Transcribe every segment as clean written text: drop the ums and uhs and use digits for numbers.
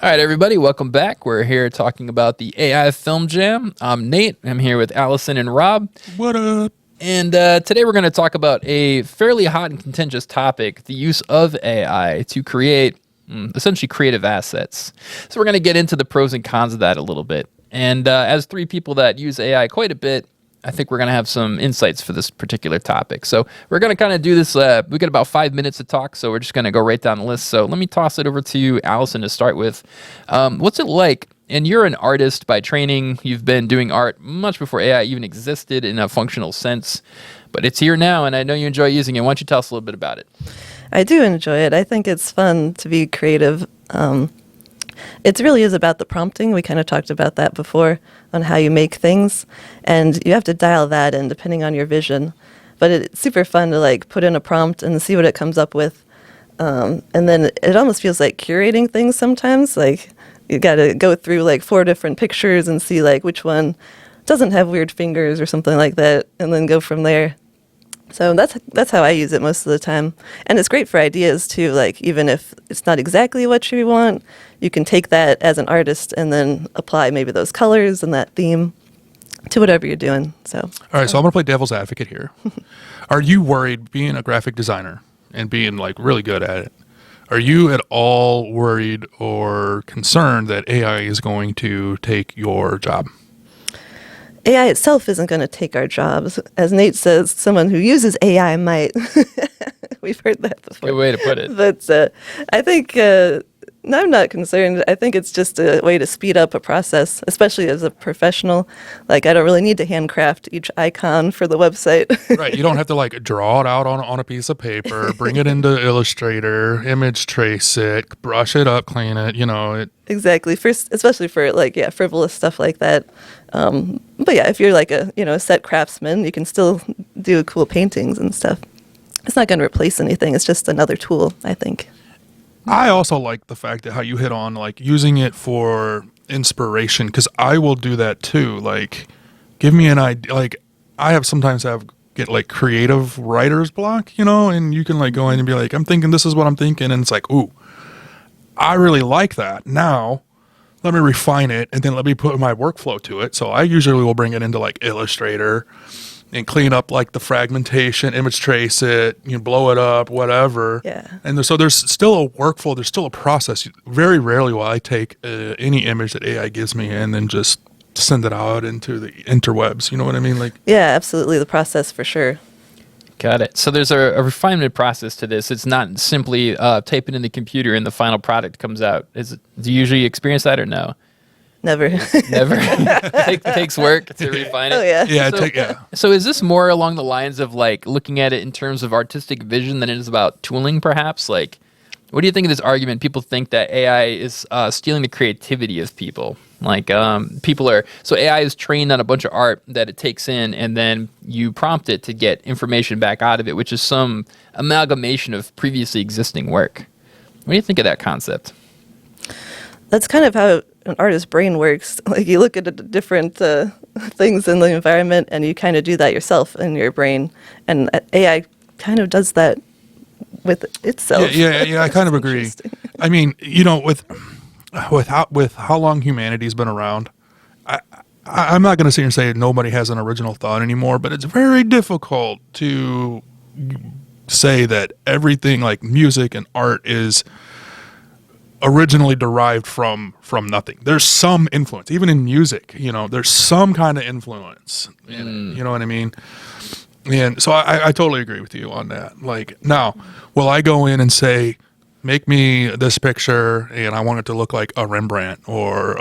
All right, everybody, welcome back. We're here talking about the AI Film Jam. I'm Nate. I'm here with Allison and Rob. What up? And today we're going to talk about a fairly hot and contentious topic, the use of AI to create essentially creative assets. So we're going to get into the pros and cons of that a little bit. And as three people that use AI quite a bit, I think we're going to have some insights for this particular topic. So we're going to kind of do this. We got about 5 minutes to talk, so we're just going to go right down the list. So let me toss it over to you, Allison, to start with. What's it like? And you're an artist by training. You've been doing art much before AI even existed in a functional sense, but it's here now, and I know you enjoy using it. Why don't you tell us a little bit about it? I do enjoy it. I think it's fun to be creative. It really is about the prompting. We kind of talked about that before on how you make things, and you have to dial that in depending on your vision. But it's super fun to like put in a prompt and see what it comes up with. And then it almost feels like curating things sometimes. Like you got to go through like 4 different pictures and see like which one doesn't have weird fingers or something like that, and then go from there. So that's how I use it most of the time. And it's great for ideas too. Like even if it's not exactly what you want, you can take that as an artist and then apply maybe those colors and that theme to whatever you're doing. So All right, so I'm gonna play devil's advocate here. Are you worried, being a graphic designer and being like really good at it, are you at all worried or concerned that AI is going to take your job? AI itself isn't going to take our jobs. As Nate says, someone who uses AI might. We've heard that before. Good way to put it. But I think no, I'm not concerned. I think it's just a way to speed up a process, especially as a professional. Like I don't really need to handcraft each icon for the website. Right, you don't have to like draw it out on a piece of paper, bring it into Illustrator, image trace it, brush it up, clean it. Exactly. First, especially for like frivolous stuff like that. But yeah, if you're like a set craftsman, you can still do cool paintings and stuff. It's not going to replace anything. It's just another tool, I think. I also like the fact that how you hit on like using it for inspiration, because I will do that too. Like, give me an idea. Like, I sometimes get like creative writer's block, and you can like go in and be like, I'm thinking this is what I'm thinking, and it's like, ooh, I really like that. Now, let me refine it, and then let me put my workflow to it. So I usually will bring it into like Illustrator and clean up like the fragmentation, image trace it, blow it up, whatever. Yeah. And so there's still a workflow, there's still a process. Very rarely will I take any image that AI gives me and then just send it out into the interwebs. You know what I mean? Like, yeah, absolutely. The process for sure. Got it. So there's a refinement process to this. It's not simply type it in the computer and the final product comes out. Do you usually experience that or no? Never. Never. It takes work to refine it. Oh yeah. Yeah, So is this more along the lines of like looking at it in terms of artistic vision than it is about tooling, perhaps? Like, what do you think of this argument? People think that AI is stealing the creativity of people. Like, so AI is trained on a bunch of art that it takes in, and then you prompt it to get information back out of it, which is some amalgamation of previously existing work. What do you think of that concept? That's kind of how an artist's brain works. Like you look at the different things in the environment and you kind of do that yourself in your brain. And AI kind of does that with itself. Yeah, I kind of agree. I mean, with how long humanity's been around, I'm not going to sit here and say nobody has an original thought anymore, but it's very difficult to say that everything like music and art is originally derived from nothing. There's some influence, even in music. There's some kind of influence in it. You know what I mean? And so I totally agree with you on that. Like, now, will I go in and say, make me this picture and I want it to look like a Rembrandt or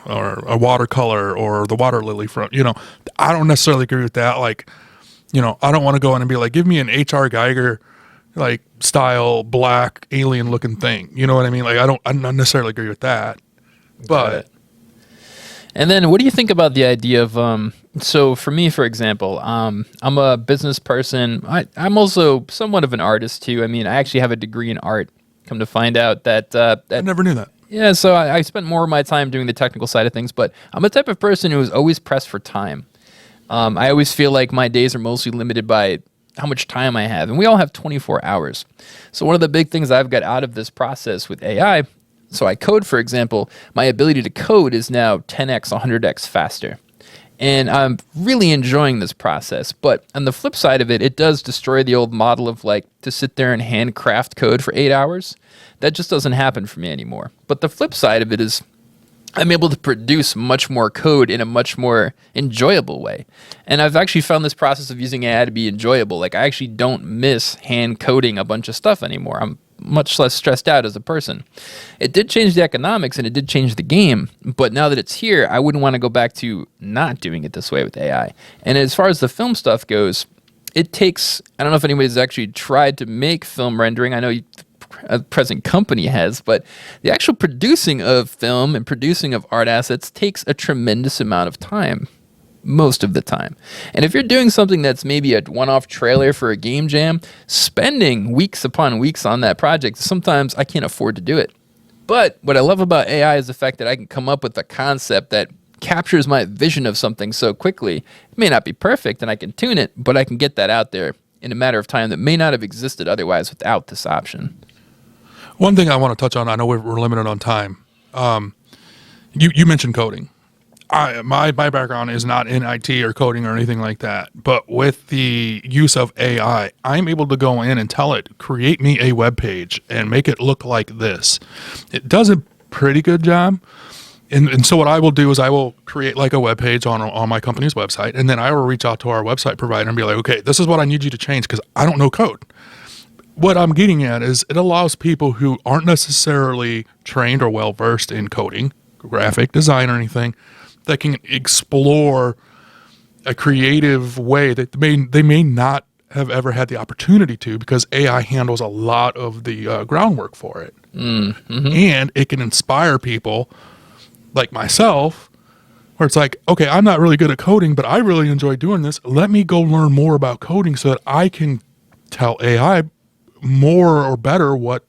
or a watercolor or the water lily from, I don't necessarily agree with that. Like, I don't want to go in and be like, give me an H.R. Geiger like style black alien looking thing. You know what I mean? Like, I don't necessarily agree with that. But and then what do you think about the idea of so for me, for example, I'm a business person. I'm also somewhat of an artist too. I mean, I actually have a degree in art. Come to find out that I never knew that. Yeah, so I spent more of my time doing the technical side of things, but I'm a type of person who is always pressed for time. I always feel like my days are mostly limited by how much time I have, and we all have 24 hours. So one of the big things I've got out of this process with AI So I code, for example, my ability to code is now 10x, 100x faster. And I'm really enjoying this process. But on the flip side of it, it does destroy the old model of like to sit there and handcraft code for 8 hours. That just doesn't happen for me anymore. But the flip side of it is I'm able to produce much more code in a much more enjoyable way. And I've actually found this process of using AI to be enjoyable. Like I actually don't miss hand coding a bunch of stuff anymore. I'm much less stressed out as a person. It did change the economics and it did change the game, but now that it's here, I wouldn't want to go back to not doing it this way with AI. And as far as the film stuff goes, it takes, I don't know if anybody's actually tried to make film rendering. I know a present company has, but the actual producing of film and producing of art assets takes a tremendous amount of time. Most of the time. And if you're doing something that's maybe a one-off trailer for a game jam, spending weeks upon weeks on that project, sometimes I can't afford to do it. But what I love about AI is the fact that I can come up with a concept that captures my vision of something so quickly. It may not be perfect and I can tune it, but I can get that out there in a matter of time that may not have existed otherwise without this option. One thing I want to touch on, I know we're limited on time. You mentioned coding. My background is not in IT or coding or anything like that. But with the use of AI, I'm able to go in and tell it, create me a web page and make it look like this. It does a pretty good job. And so what I will do is I will create like a web page on my company's website, and then I will reach out to our website provider and be like, okay, this is what I need you to change because I don't know code. What I'm getting at is it allows people who aren't necessarily trained or well-versed in coding, graphic design or anything, that can explore a creative way that they may not have ever had the opportunity to because AI handles a lot of the groundwork for it. Mm-hmm. And it can inspire people like myself where it's like, okay, I'm not really good at coding, but I really enjoy doing this. Let me go learn more about coding so that I can tell AI more or better what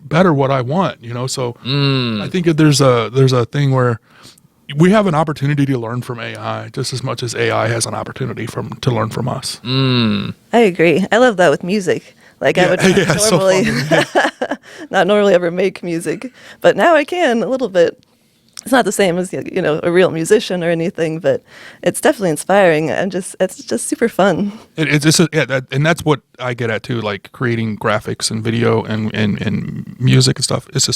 I want, you know? So I think that there's a thing where we have an opportunity to learn from AI just as much as AI has an opportunity to learn from us. I agree. I love that with music. Like I would not normally ever make music, but now I can a little bit. It's not the same as a real musician or anything, but it's definitely inspiring and it's just super fun. It's just and that's what I get at too, like creating graphics and video and music and stuff. It's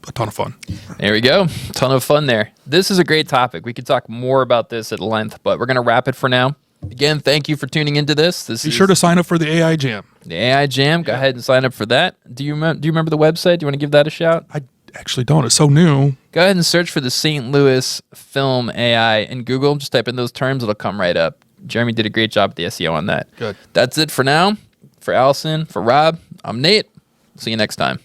a ton of fun. There we go. Ton of fun there. This is a great topic. We could talk more about this at length, but we're going to wrap it for now. Again, thank you for tuning into this. Be sure to sign up for the AI Jam. The AI Jam. Go ahead and sign up for that. Do you remember the website? Do you want to give that a shout? I actually don't. It's so new. Go ahead and search for the St. Louis Film AI in Google. Just type in those terms. It'll come right up. Jeremy did a great job with the SEO on that. Good. That's it for now. For Allison, for Rob, I'm Nate. See you next time.